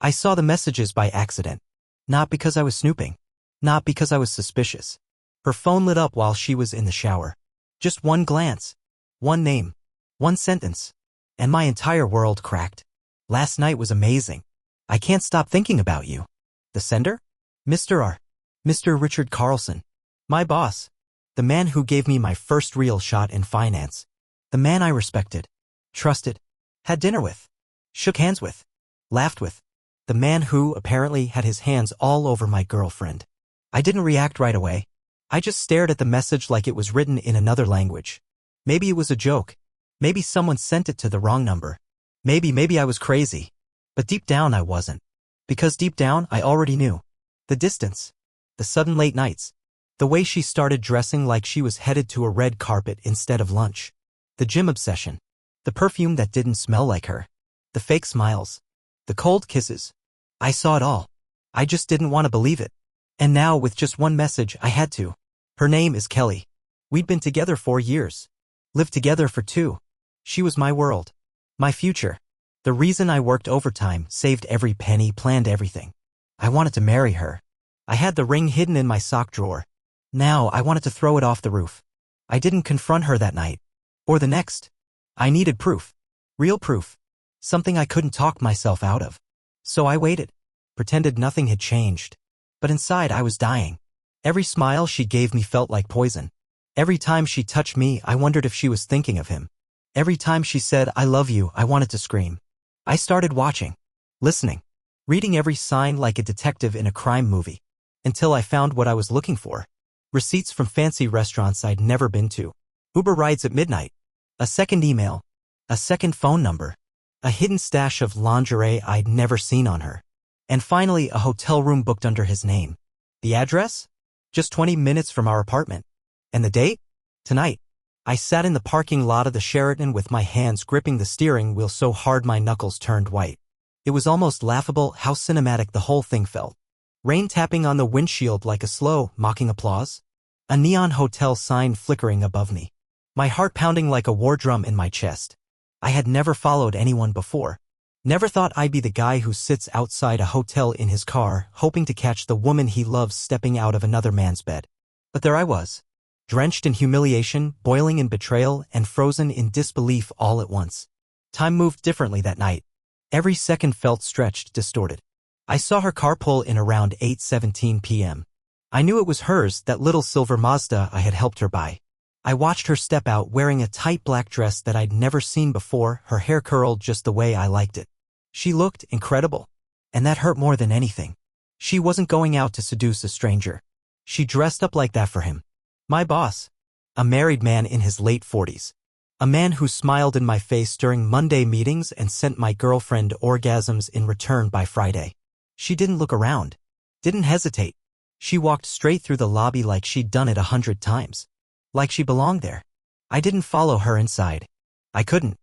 I saw the messages by accident. Not because I was snooping. Not because I was suspicious. Her phone lit up while she was in the shower. Just one glance. One name. One sentence. And my entire world cracked. Last night was amazing. I can't stop thinking about you. The sender? Mr. R. Mr. Richard Carlson. My boss. The man who gave me my first real shot in finance. The man I respected. Trusted. Had dinner with. Shook hands with. Laughed with. The man who apparently had his hands all over my girlfriend. I didn't react right away. I just stared at the message like it was written in another language. Maybe it was a joke. Maybe someone sent it to the wrong number. Maybe I was crazy. But deep down I wasn't. Because deep down I already knew. The distance. The sudden late nights. The way she started dressing like she was headed to a red carpet instead of lunch. The gym obsession. The perfume that didn't smell like her. The fake smiles. The cold kisses. I saw it all. I just didn't want to believe it. And now with just one message I had to. Her name is Kelly. We'd been together 4 years. Lived together for 2. She was my world. My future. The reason I worked overtime, saved every penny, planned everything. I wanted to marry her. I had the ring hidden in my sock drawer. Now I wanted to throw it off the roof. I didn't confront her that night. Or the next. I needed proof. Real proof. Something I couldn't talk myself out of. So I waited. Pretended nothing had changed. But inside I was dying. Every smile she gave me felt like poison. Every time she touched me, I wondered if she was thinking of him. Every time she said, "I love you," I wanted to scream. I started watching. Listening. Reading every sign like a detective in a crime movie. Until I found what I was looking for. Receipts from fancy restaurants I'd never been to. Uber rides at midnight. A second email. A second phone number. A hidden stash of lingerie I'd never seen on her. And finally a hotel room booked under his name. The address? Just 20 minutes from our apartment. And the date? Tonight. I sat in the parking lot of the Sheraton with my hands gripping the steering wheel so hard my knuckles turned white. It was almost laughable how cinematic the whole thing felt. Rain tapping on the windshield like a slow, mocking applause. A neon hotel sign flickering above me. My heart pounding like a war drum in my chest. I had never followed anyone before. Never thought I'd be the guy who sits outside a hotel in his car, hoping to catch the woman he loves stepping out of another man's bed. But there I was. Drenched in humiliation, boiling in betrayal, and frozen in disbelief all at once. Time moved differently that night. Every second felt stretched, distorted. I saw her car pull in around 8:17 p.m. I knew it was hers, that little silver Mazda I had helped her buy. I watched her step out wearing a tight black dress that I'd never seen before, her hair curled just the way I liked it. She looked incredible. And that hurt more than anything. She wasn't going out to seduce a stranger. She dressed up like that for him. My boss. A married man in his late 40s. A man who smiled in my face during Monday meetings and sent my girlfriend orgasms in return by Friday. She didn't look around. Didn't hesitate. She walked straight through the lobby like she'd done it 100 times. Like she belonged there. I didn't follow her inside. I couldn't.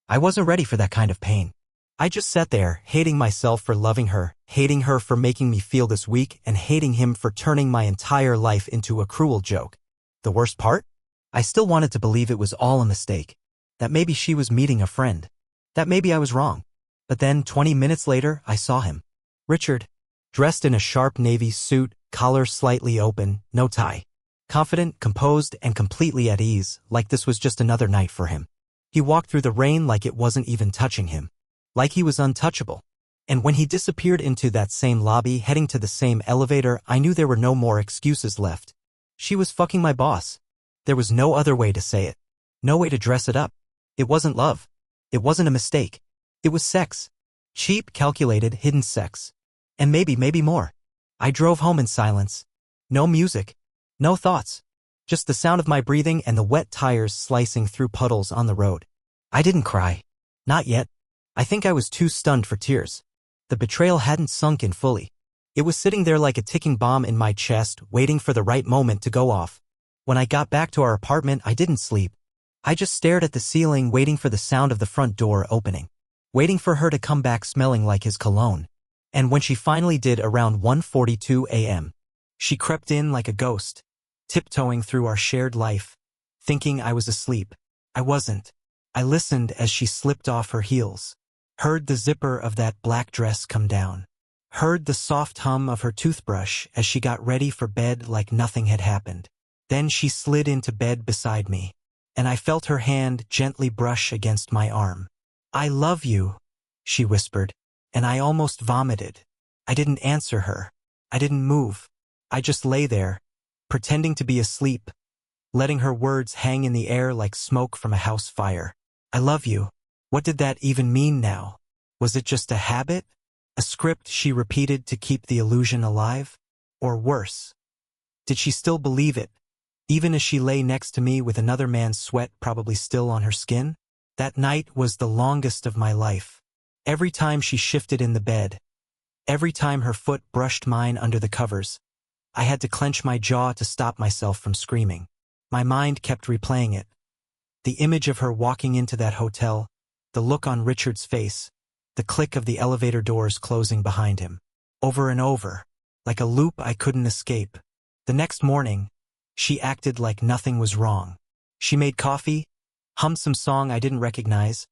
I wasn't ready for that kind of pain. I just sat there, hating myself for loving her, hating her for making me feel this weak, and hating him for turning my entire life into a cruel joke. The worst part? I still wanted to believe it was all a mistake. That maybe she was meeting a friend. That maybe I was wrong. But then, 20 minutes later, I saw him. Richard. Dressed in a sharp navy suit, collar slightly open, no tie. Confident, composed, and completely at ease, like this was just another night for him. He walked through the rain like it wasn't even touching him. Like he was untouchable. And when he disappeared into that same lobby heading to the same elevator, I knew there were no more excuses left. She was fucking my boss. There was no other way to say it. No way to dress it up. It wasn't love. It wasn't a mistake. It was sex. Cheap, calculated, hidden sex. And maybe more. I drove home in silence. No music. No thoughts. Just the sound of my breathing and the wet tires slicing through puddles on the road. I didn't cry. Not yet. I think I was too stunned for tears. The betrayal hadn't sunk in fully. It was sitting there like a ticking bomb in my chest, waiting for the right moment to go off. When I got back to our apartment, I didn't sleep. I just stared at the ceiling, waiting for the sound of the front door opening. Waiting for her to come back smelling like his cologne. And when she finally did around 1:42 a.m., she crept in like a ghost, tiptoeing through our shared life, thinking I was asleep. I wasn't. I listened as she slipped off her heels. Heard the zipper of that black dress come down. heard the soft hum of her toothbrush as she got ready for bed like nothing had happened. Then she slid into bed beside me, and I felt her hand gently brush against my arm. "I love you," she whispered, and I almost vomited. I didn't answer her. I didn't move. I just lay there, pretending to be asleep, letting her words hang in the air like smoke from a house fire. I love you. What did that even mean now? Was it just a habit? A script she repeated to keep the illusion alive? Or worse? Did she still believe it, even as she lay next to me with another man's sweat probably still on her skin? That night was the longest of my life. Every time she shifted in the bed, every time her foot brushed mine under the covers, I had to clench my jaw to stop myself from screaming. My mind kept replaying it. The image of her walking into that hotel, the look on Richard's face, the click of the elevator doors closing behind him. Over and over, like a loop I couldn't escape. The next morning, she acted like nothing was wrong. She made coffee, hummed some song I didn't recognize,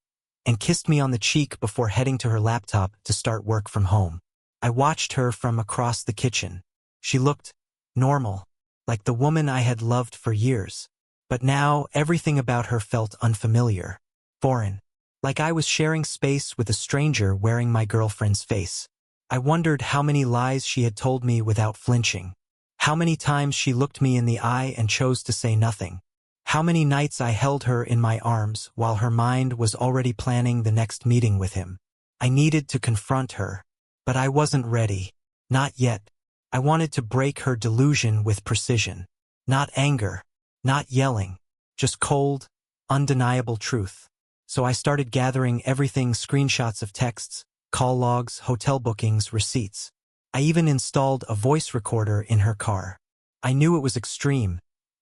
and kissed me on the cheek before heading to her laptop to start work from home. I watched her from across the kitchen. She looked normal, like the woman I had loved for years. But now, everything about her felt unfamiliar, foreign, like I was sharing space with a stranger wearing my girlfriend's face. I wondered how many lies she had told me without flinching. How many times she looked me in the eye and chose to say nothing. How many nights I held her in my arms while her mind was already planning the next meeting with him. I needed to confront her, but I wasn't ready. Not yet. I wanted to break her delusion with precision. Not anger, not yelling, just cold, undeniable truth. So I started gathering everything: screenshots of texts, call logs, hotel bookings, receipts. I even installed a voice recorder in her car. I knew it was extreme,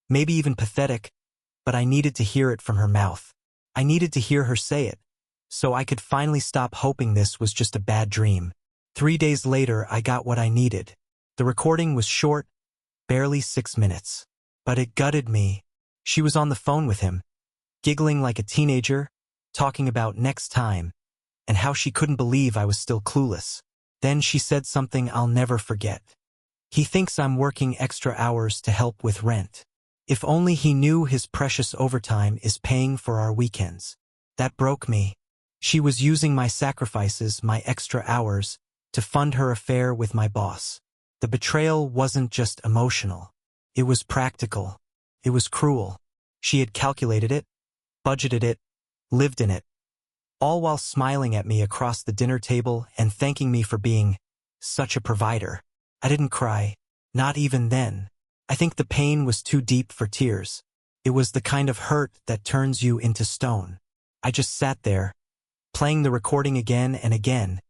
maybe even pathetic, but I needed to hear it from her mouth. I needed to hear her say it, so I could finally stop hoping this was just a bad dream. 3 days later, I got what I needed. The recording was short, barely 6 minutes. But it gutted me. She was on the phone with him, giggling like a teenager, talking about next time, and how she couldn't believe I was still clueless. Then she said something I'll never forget. "He thinks I'm working extra hours to help with rent. If only he knew his precious overtime is paying for our weekends." That broke me. She was using my sacrifices, my extra hours, to fund her affair with my boss. The betrayal wasn't just emotional. It was practical. It was cruel. She had calculated it, budgeted it, lived in it, all while smiling at me across the dinner table and thanking me for being such a provider. I didn't cry, not even then. I think the pain was too deep for tears. It was the kind of hurt that turns you into stone. I just sat there, playing the recording again and again,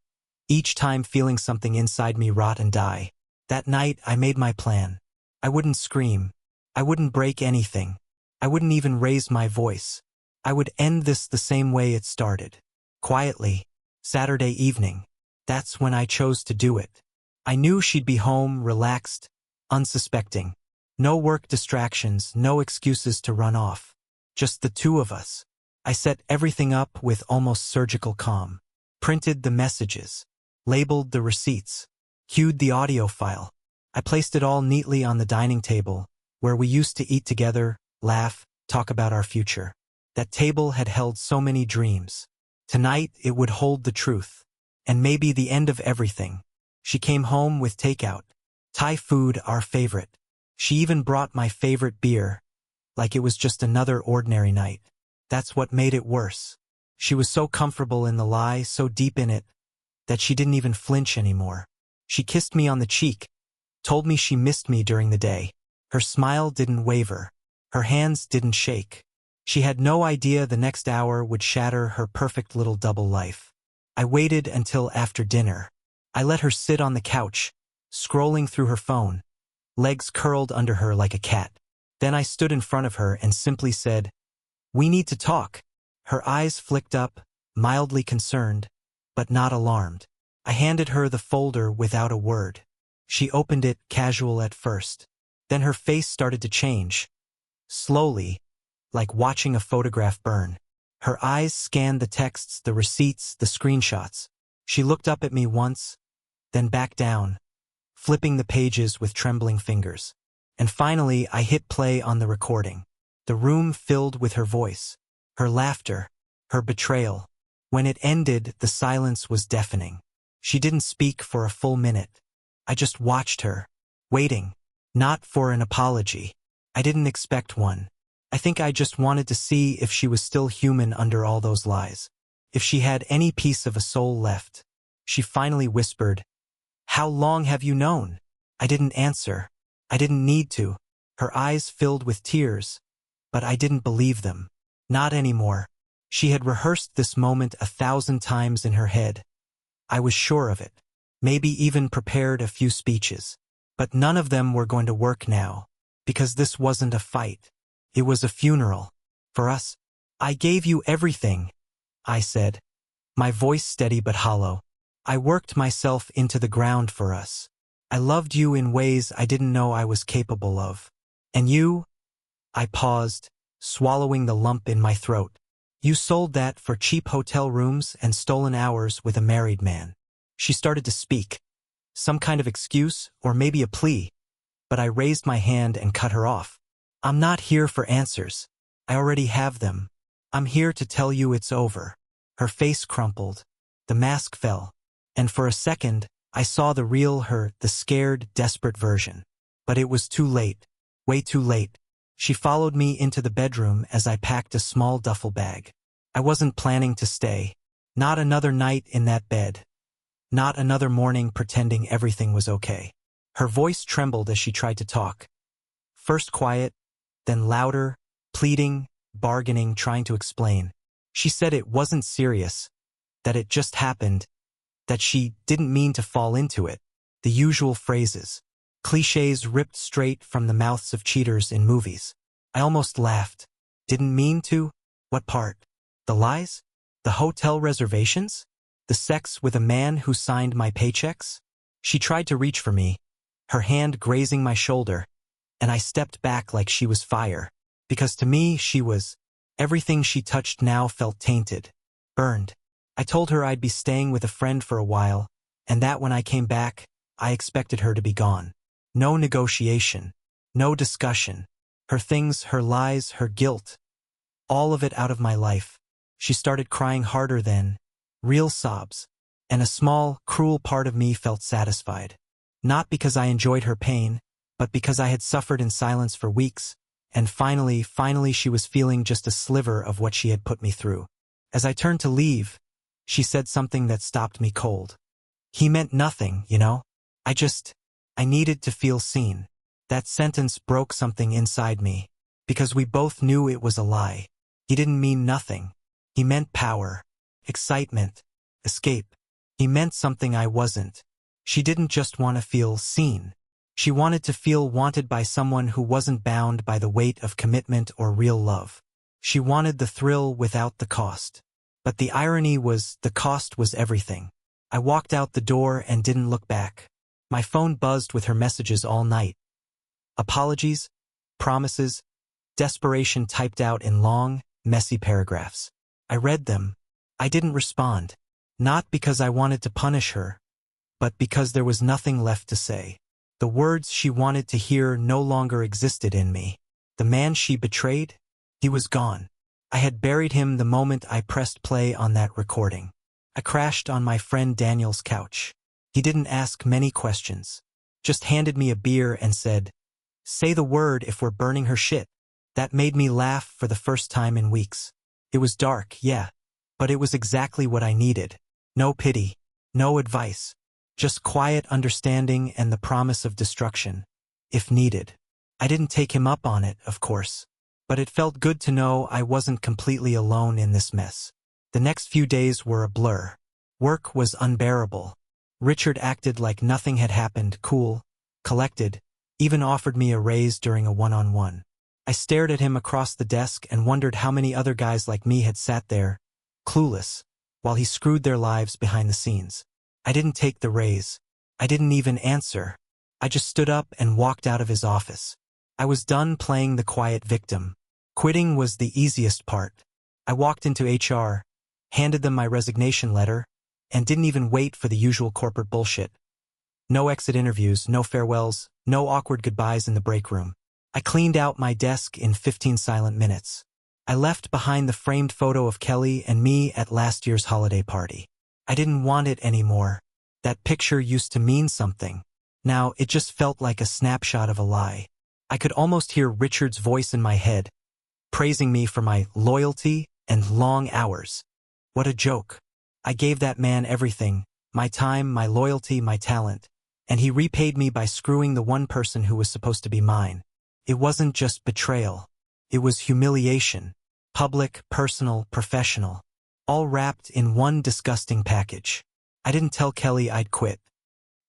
each time feeling something inside me rot and die. That night, I made my plan. I wouldn't scream. I wouldn't break anything. I wouldn't even raise my voice. I would end this the same way it started. Quietly. Saturday evening. That's when I chose to do it. I knew she'd be home, relaxed, unsuspecting. No work distractions, no excuses to run off. Just the two of us. I set everything up with almost surgical calm. Printed the messages. Labeled the receipts. Cued the audio file. I placed it all neatly on the dining table, where we used to eat together, laugh, talk about our future. That table had held so many dreams. Tonight it would hold the truth, and maybe the end of everything. She came home with takeout. Thai food, our favorite. She even brought my favorite beer, like it was just another ordinary night. That's what made it worse. She was so comfortable in the lie, so deep in it, that she didn't even flinch anymore. She kissed me on the cheek, told me she missed me during the day. Her smile didn't waver. Her hands didn't shake. She had no idea the next hour would shatter her perfect little double life. I waited until after dinner. I let her sit on the couch, scrolling through her phone, legs curled under her like a cat. Then I stood in front of her and simply said, "We need to talk." Her eyes flicked up, mildly concerned, but not alarmed. I handed her the folder without a word. She opened it, casual at first. Then her face started to change. Slowly, like watching a photograph burn. Her eyes scanned the texts, the receipts, the screenshots. She looked up at me once, then back down, flipping the pages with trembling fingers. And finally, I hit play on the recording. The room filled with her voice, her laughter, her betrayal. When it ended, the silence was deafening. She didn't speak for a full minute. I just watched her, waiting, not for an apology. I didn't expect one. I think I just wanted to see if she was still human under all those lies. If she had any piece of a soul left. She finally whispered, "How long have you known?" I didn't answer. I didn't need to. Her eyes filled with tears, but I didn't believe them. Not anymore. She had rehearsed this moment 1,000 times in her head. I was sure of it. Maybe even prepared a few speeches. But none of them were going to work now, because this wasn't a fight. It was a funeral. For us. "I gave you everything," I said, my voice steady but hollow. "I worked myself into the ground for us. I loved you in ways I didn't know I was capable of. And you?" I paused, swallowing the lump in my throat. "You sold that for cheap hotel rooms and stolen hours with a married man." She started to speak. Some kind of excuse, or maybe a plea. But I raised my hand and cut her off. "I'm not here for answers. I already have them. I'm here to tell you it's over." Her face crumpled. The mask fell. And for a second, I saw the real her, the scared, desperate version. But it was too late. Way too late. She followed me into the bedroom as I packed a small duffel bag. I wasn't planning to stay. Not another night in that bed. Not another morning pretending everything was okay. Her voice trembled as she tried to talk. First quiet, then louder, pleading, bargaining, trying to explain. She said it wasn't serious, that it just happened, that she didn't mean to fall into it. The usual phrases. Clichés ripped straight from the mouths of cheaters in movies. I almost laughed. Didn't mean to? What part? The lies? The hotel reservations? The sex with a man who signed my paychecks? She tried to reach for me, her hand grazing my shoulder, and I stepped back like she was fire, because to me she was. Everything she touched now felt tainted, burned. I told her I'd be staying with a friend for a while, and that when I came back, I expected her to be gone. No negotiation, no discussion. Her things, her lies, her guilt. All of it out of my life. She started crying harder then, real sobs, and a small, cruel part of me felt satisfied. Not because I enjoyed her pain, but because I had suffered in silence for weeks, and finally she was feeling just a sliver of what she had put me through. As I turned to leave, she said something that stopped me cold. "He meant nothing, you know? I needed to feel seen." That sentence broke something inside me, because we both knew it was a lie. He didn't mean nothing. He meant power, excitement, escape. He meant something I wasn't. She didn't just want to feel seen. She wanted to feel wanted by someone who wasn't bound by the weight of commitment or real love. She wanted the thrill without the cost. But the irony was, the cost was everything. I walked out the door and didn't look back. My phone buzzed with her messages all night. Apologies, promises, desperation typed out in long, messy paragraphs. I read them. I didn't respond. Not because I wanted to punish her, but because there was nothing left to say. The words she wanted to hear no longer existed in me. The man she betrayed? He was gone. I had buried him the moment I pressed play on that recording. I crashed on my friend Daniel's couch. He didn't ask many questions. Just handed me a beer and said, "Say the word if we're burning her shit." That made me laugh for the first time in weeks. It was dark, yeah, but it was exactly what I needed. No pity, no advice. Just quiet understanding and the promise of destruction, if needed. I didn't take him up on it, of course. But it felt good to know I wasn't completely alone in this mess. The next few days were a blur. Work was unbearable. Richard acted like nothing had happened, cool, collected, even offered me a raise during a one-on-one. I stared at him across the desk and wondered how many other guys like me had sat there, clueless, while he screwed their lives behind the scenes. I didn't take the raise. I didn't even answer. I just stood up and walked out of his office. I was done playing the quiet victim. Quitting was the easiest part. I walked into HR, handed them my resignation letter, and didn't even wait for the usual corporate bullshit. No exit interviews, no farewells, no awkward goodbyes in the break room. I cleaned out my desk in 15 silent minutes. I left behind the framed photo of Kelly and me at last year's holiday party. I didn't want it anymore. That picture used to mean something. Now it just felt like a snapshot of a lie. I could almost hear Richard's voice in my head, praising me for my loyalty and long hours. What a joke. I gave that man everything, my time, my loyalty, my talent, and he repaid me by screwing the one person who was supposed to be mine. It wasn't just betrayal. It was humiliation. Public, personal, professional. All wrapped in one disgusting package. I didn't tell Kelly I'd quit.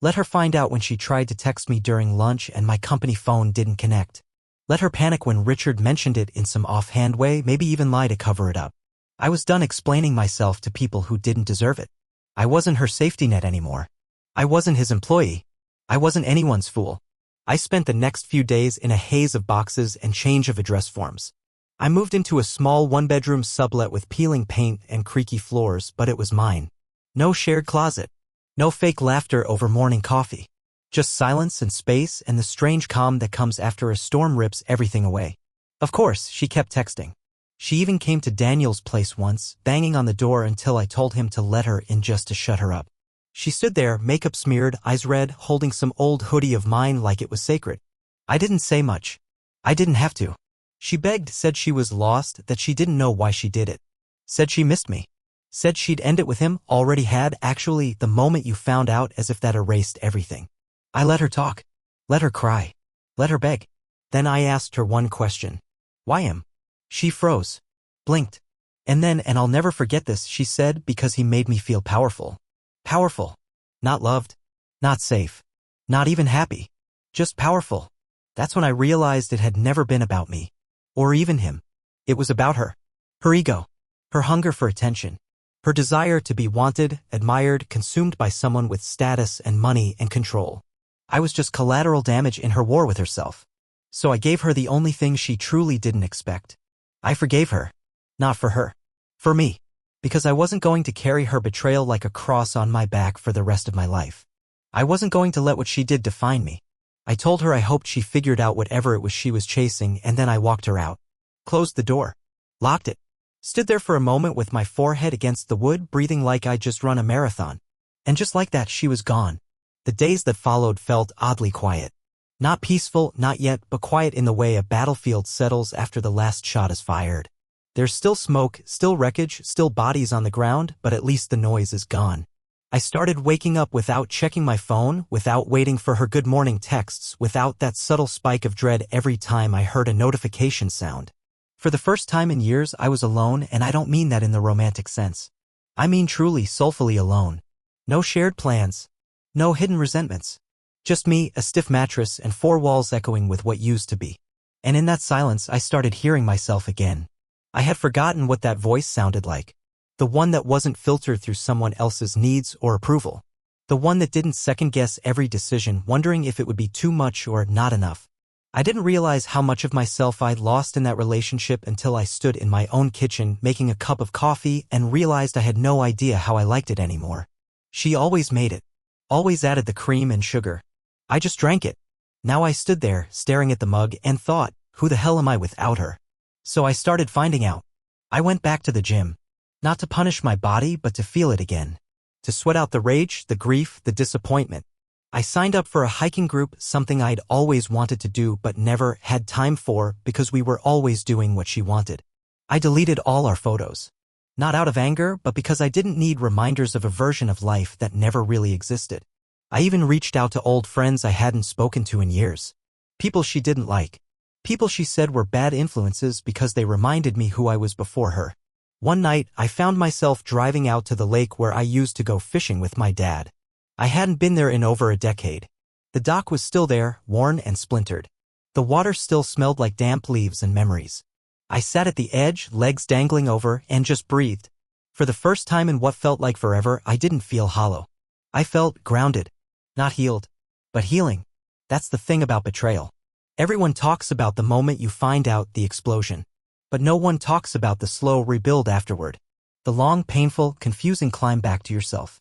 Let her find out when she tried to text me during lunch and my company phone didn't connect. Let her panic when Richard mentioned it in some offhand way, maybe even lie to cover it up. I was done explaining myself to people who didn't deserve it. I wasn't her safety net anymore. I wasn't his employee. I wasn't anyone's fool. I spent the next few days in a haze of boxes and change of address forms. I moved into a small one-bedroom sublet with peeling paint and creaky floors, but it was mine. No shared closet. No fake laughter over morning coffee. Just silence and space and the strange calm that comes after a storm rips everything away. Of course, she kept texting. She even came to Daniel's place once, banging on the door until I told him to let her in just to shut her up. She stood there, makeup smeared, eyes red, holding some old hoodie of mine like it was sacred. I didn't say much. I didn't have to. She begged, said she was lost, that she didn't know why she did it. Said she missed me. Said she'd end it with him, already had, actually, the moment you found out, as if that erased everything. I let her talk. Let her cry. Let her beg. Then I asked her one question. Why him? She froze. Blinked. And then, and I'll never forget this, she said, because he made me feel powerful. Powerful. Not loved. Not safe. Not even happy. Just powerful. That's when I realized it had never been about me. Or even him. It was about her. Her ego. Her hunger for attention. Her desire to be wanted, admired, consumed by someone with status and money and control. I was just collateral damage in her war with herself. So I gave her the only thing she truly didn't expect. I forgave her. Not for her. For me. Because I wasn't going to carry her betrayal like a cross on my back for the rest of my life. I wasn't going to let what she did define me. I told her I hoped she figured out whatever it was she was chasing, and then I walked her out. Closed the door. Locked it. Stood there for a moment with my forehead against the wood, breathing like I'd just run a marathon. And just like that, she was gone. The days that followed felt oddly quiet. Not peaceful, not yet, but quiet in the way a battlefield settles after the last shot is fired. There's still smoke, still wreckage, still bodies on the ground, but at least the noise is gone. I started waking up without checking my phone, without waiting for her good morning texts, without that subtle spike of dread every time I heard a notification sound. For the first time in years, I was alone, and I don't mean that in the romantic sense. I mean truly, soulfully alone. No shared plans. No hidden resentments. Just me, a stiff mattress, and four walls echoing with what used to be. And in that silence, I started hearing myself again. I had forgotten what that voice sounded like. The one that wasn't filtered through someone else's needs or approval. The one that didn't second-guess every decision, wondering if it would be too much or not enough. I didn't realize how much of myself I'd lost in that relationship until I stood in my own kitchen making a cup of coffee and realized I had no idea how I liked it anymore. She always made it. Always added the cream and sugar. I just drank it. Now I stood there, staring at the mug, and thought, who the hell am I without her? So I started finding out. I went back to the gym. Not to punish my body, but to feel it again. To sweat out the rage, the grief, the disappointment. I signed up for a hiking group, something I'd always wanted to do but never had time for because we were always doing what she wanted. I deleted all our photos. Not out of anger, but because I didn't need reminders of a version of life that never really existed. I even reached out to old friends I hadn't spoken to in years. People she didn't like. People she said were bad influences because they reminded me who I was before her. One night, I found myself driving out to the lake where I used to go fishing with my dad. I hadn't been there in over a decade. The dock was still there, worn and splintered. The water still smelled like damp leaves and memories. I sat at the edge, legs dangling over, and just breathed. For the first time in what felt like forever, I didn't feel hollow. I felt grounded. Not healed, but healing. That's the thing about betrayal. Everyone talks about the moment you find out, the explosion. But no one talks about the slow rebuild afterward. The long, painful, confusing climb back to yourself.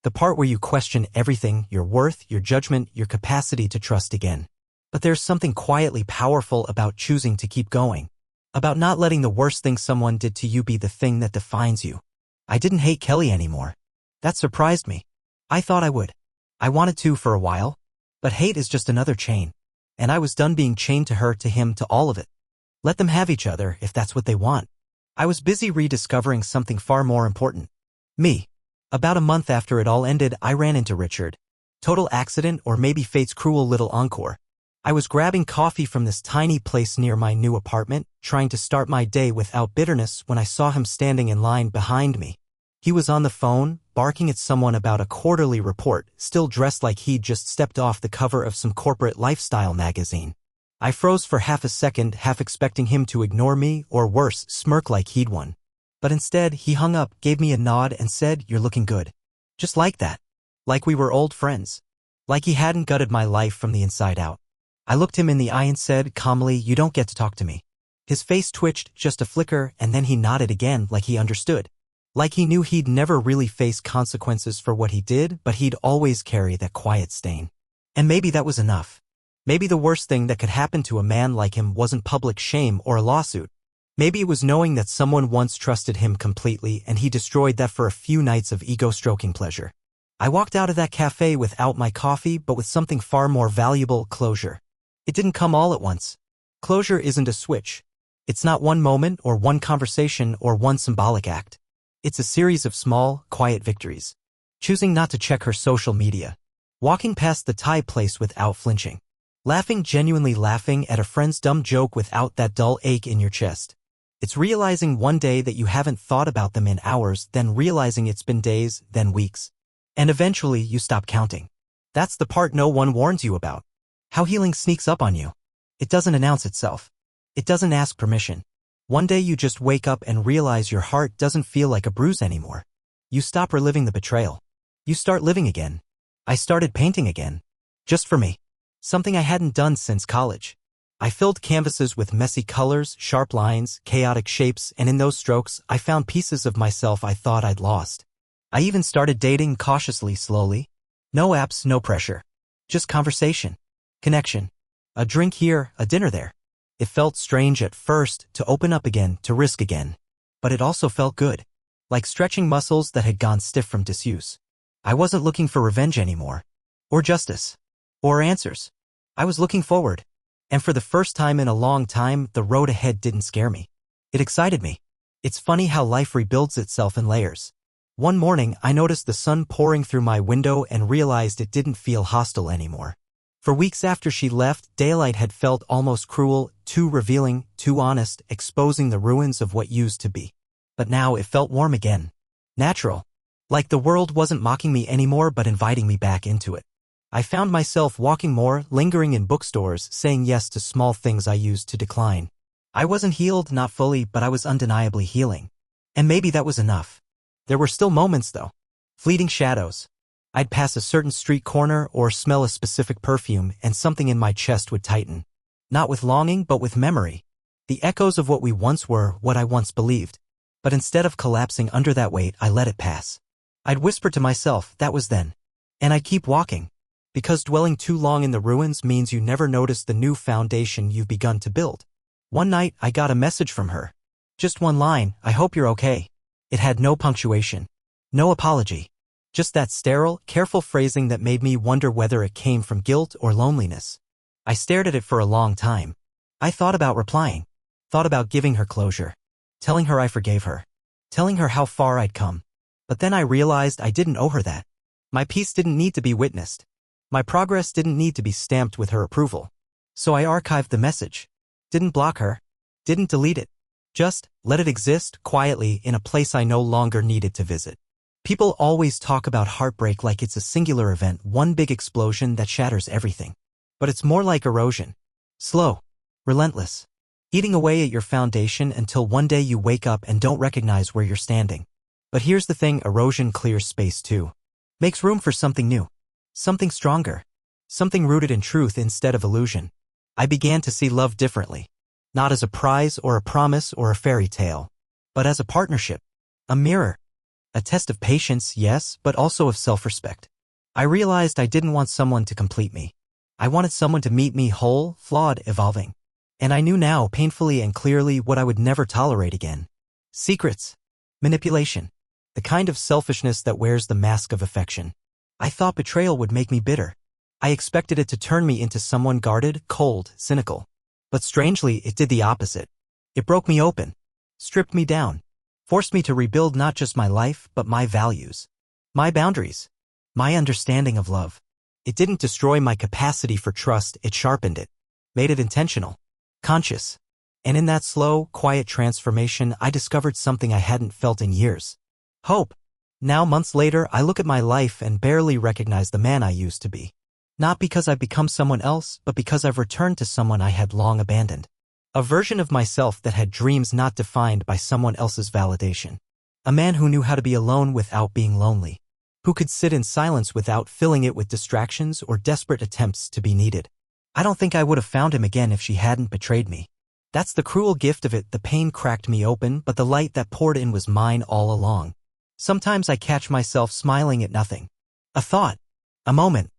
The part where you question everything, your worth, your judgment, your capacity to trust again. But there's something quietly powerful about choosing to keep going. About not letting the worst thing someone did to you be the thing that defines you. I didn't hate Kelly anymore. That surprised me. I thought I would. I wanted to for a while. But hate is just another chain. And I was done being chained to her, to him, to all of it. Let them have each other if that's what they want. I was busy rediscovering something far more important. Me. About a month after it all ended, I ran into Richard. Total accident, or maybe fate's cruel little encore. I was grabbing coffee from this tiny place near my new apartment, trying to start my day without bitterness, when I saw him standing in line behind me. He was on the phone, barking at someone about a quarterly report, still dressed like he'd just stepped off the cover of some corporate lifestyle magazine. I froze for half a second, half expecting him to ignore me, or worse, smirk like he'd won. But instead, he hung up, gave me a nod, and said, "You're looking good." Just like that. Like we were old friends. Like he hadn't gutted my life from the inside out. I looked him in the eye and said calmly, "You don't get to talk to me." His face twitched just a flicker, and then he nodded again, like he understood. Like he knew he'd never really face consequences for what he did, but he'd always carry that quiet stain. And maybe that was enough. Maybe the worst thing that could happen to a man like him wasn't public shame or a lawsuit. Maybe it was knowing that someone once trusted him completely and he destroyed that for a few nights of ego-stroking pleasure. I walked out of that cafe without my coffee, but with something far more valuable: closure. It didn't come all at once. Closure isn't a switch. It's not one moment or one conversation or one symbolic act. It's a series of small, quiet victories. Choosing not to check her social media. Walking past the Thai place without flinching. Laughing, genuinely laughing at a friend's dumb joke without that dull ache in your chest. It's realizing one day that you haven't thought about them in hours, then realizing it's been days, then weeks. And eventually you stop counting. That's the part no one warns you about. How healing sneaks up on you. It doesn't announce itself. It doesn't ask permission. One day you just wake up and realize your heart doesn't feel like a bruise anymore. You stop reliving the betrayal. You start living again. I started painting again. Just for me. Something I hadn't done since college. I filled canvases with messy colors, sharp lines, chaotic shapes, and in those strokes, I found pieces of myself I thought I'd lost. I even started dating cautiously, slowly. No apps, no pressure. Just conversation. Connection. A drink here, a dinner there. It felt strange at first, to open up again, to risk again. But it also felt good. Like stretching muscles that had gone stiff from disuse. I wasn't looking for revenge anymore. Or justice. Or answers. I was looking forward. And for the first time in a long time, the road ahead didn't scare me. It excited me. It's funny how life rebuilds itself in layers. One morning, I noticed the sun pouring through my window and realized it didn't feel hostile anymore. For weeks after she left, daylight had felt almost cruel, too revealing, too honest, exposing the ruins of what used to be. But now it felt warm again. Natural. Like the world wasn't mocking me anymore but inviting me back into it. I found myself walking more, lingering in bookstores, saying yes to small things I used to decline. I wasn't healed, not fully, but I was undeniably healing. And maybe that was enough. There were still moments, though. Fleeting shadows. I'd pass a certain street corner or smell a specific perfume and something in my chest would tighten. Not with longing, but with memory. The echoes of what we once were, what I once believed. But instead of collapsing under that weight, I let it pass. I'd whisper to myself, that was then. And I'd keep walking. Because dwelling too long in the ruins means you never notice the new foundation you've begun to build. One night, I got a message from her. Just one line, "I hope you're okay." It had no punctuation. No apology. Just that sterile, careful phrasing that made me wonder whether it came from guilt or loneliness. I stared at it for a long time. I thought about replying. Thought about giving her closure. Telling her I forgave her. Telling her how far I'd come. But then I realized I didn't owe her that. My peace didn't need to be witnessed. My progress didn't need to be stamped with her approval. So I archived the message. Didn't block her. Didn't delete it. Just let it exist quietly in a place I no longer needed to visit. People always talk about heartbreak like it's a singular event, one big explosion that shatters everything. But it's more like erosion. Slow. Relentless. Eating away at your foundation until one day you wake up and don't recognize where you're standing. But here's the thing, erosion clears space too. Makes room for something new. Something stronger. Something rooted in truth instead of illusion. I began to see love differently. Not as a prize or a promise or a fairy tale. But as a partnership. A mirror. A test of patience, yes, but also of self-respect. I realized I didn't want someone to complete me. I wanted someone to meet me whole, flawed, evolving. And I knew now, painfully and clearly, what I would never tolerate again. Secrets. Manipulation. The kind of selfishness that wears the mask of affection. I thought betrayal would make me bitter. I expected it to turn me into someone guarded, cold, cynical. But strangely, it did the opposite. It broke me open. Stripped me down. Forced me to rebuild not just my life, but my values. My boundaries. My understanding of love. It didn't destroy my capacity for trust, it sharpened it. Made it intentional. Conscious. And in that slow, quiet transformation, I discovered something I hadn't felt in years. Hope. Now, months later, I look at my life and barely recognize the man I used to be. Not because I've become someone else, but because I've returned to someone I had long abandoned. A version of myself that had dreams not defined by someone else's validation. A man who knew how to be alone without being lonely. Who could sit in silence without filling it with distractions or desperate attempts to be needed. I don't think I would have found him again if she hadn't betrayed me. That's the cruel gift of it. The pain cracked me open, but the light that poured in was mine all along. Sometimes I catch myself smiling at nothing. A thought. A moment.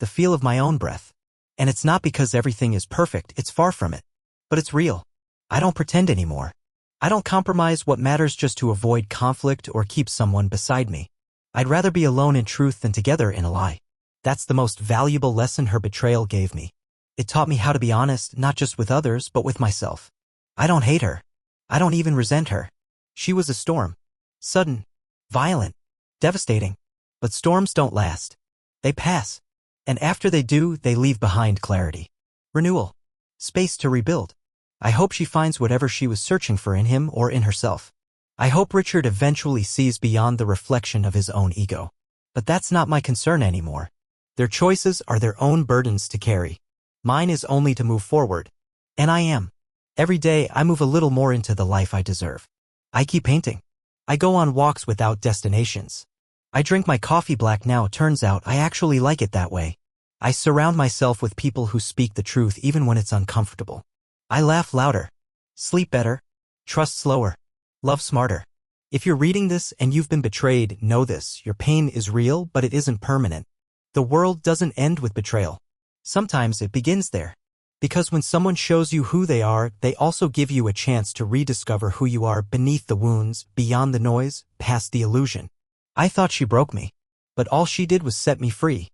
The feel of my own breath. And it's not because everything is perfect, it's far from it. But it's real. I don't pretend anymore. I don't compromise what matters just to avoid conflict or keep someone beside me. I'd rather be alone in truth than together in a lie. That's the most valuable lesson her betrayal gave me. It taught me how to be honest, not just with others, but with myself. I don't hate her. I don't even resent her. She was a storm. Sudden. Violent. Devastating. But storms don't last. They pass. And after they do, they leave behind clarity. Renewal. Space to rebuild. I hope she finds whatever she was searching for in him or in herself. I hope Richard eventually sees beyond the reflection of his own ego. But that's not my concern anymore. Their choices are their own burdens to carry. Mine is only to move forward. And I am. Every day I move a little more into the life I deserve. I keep painting. I go on walks without destinations. I drink my coffee black now. Turns out I actually like it that way. I surround myself with people who speak the truth even when it's uncomfortable. I laugh louder. Sleep better. Trust slower. Love smarter. If you're reading this and you've been betrayed, know this. Your pain is real, but it isn't permanent. The world doesn't end with betrayal. Sometimes it begins there. Because when someone shows you who they are, they also give you a chance to rediscover who you are beneath the wounds, beyond the noise, past the illusion. I thought she broke me. But all she did was set me free.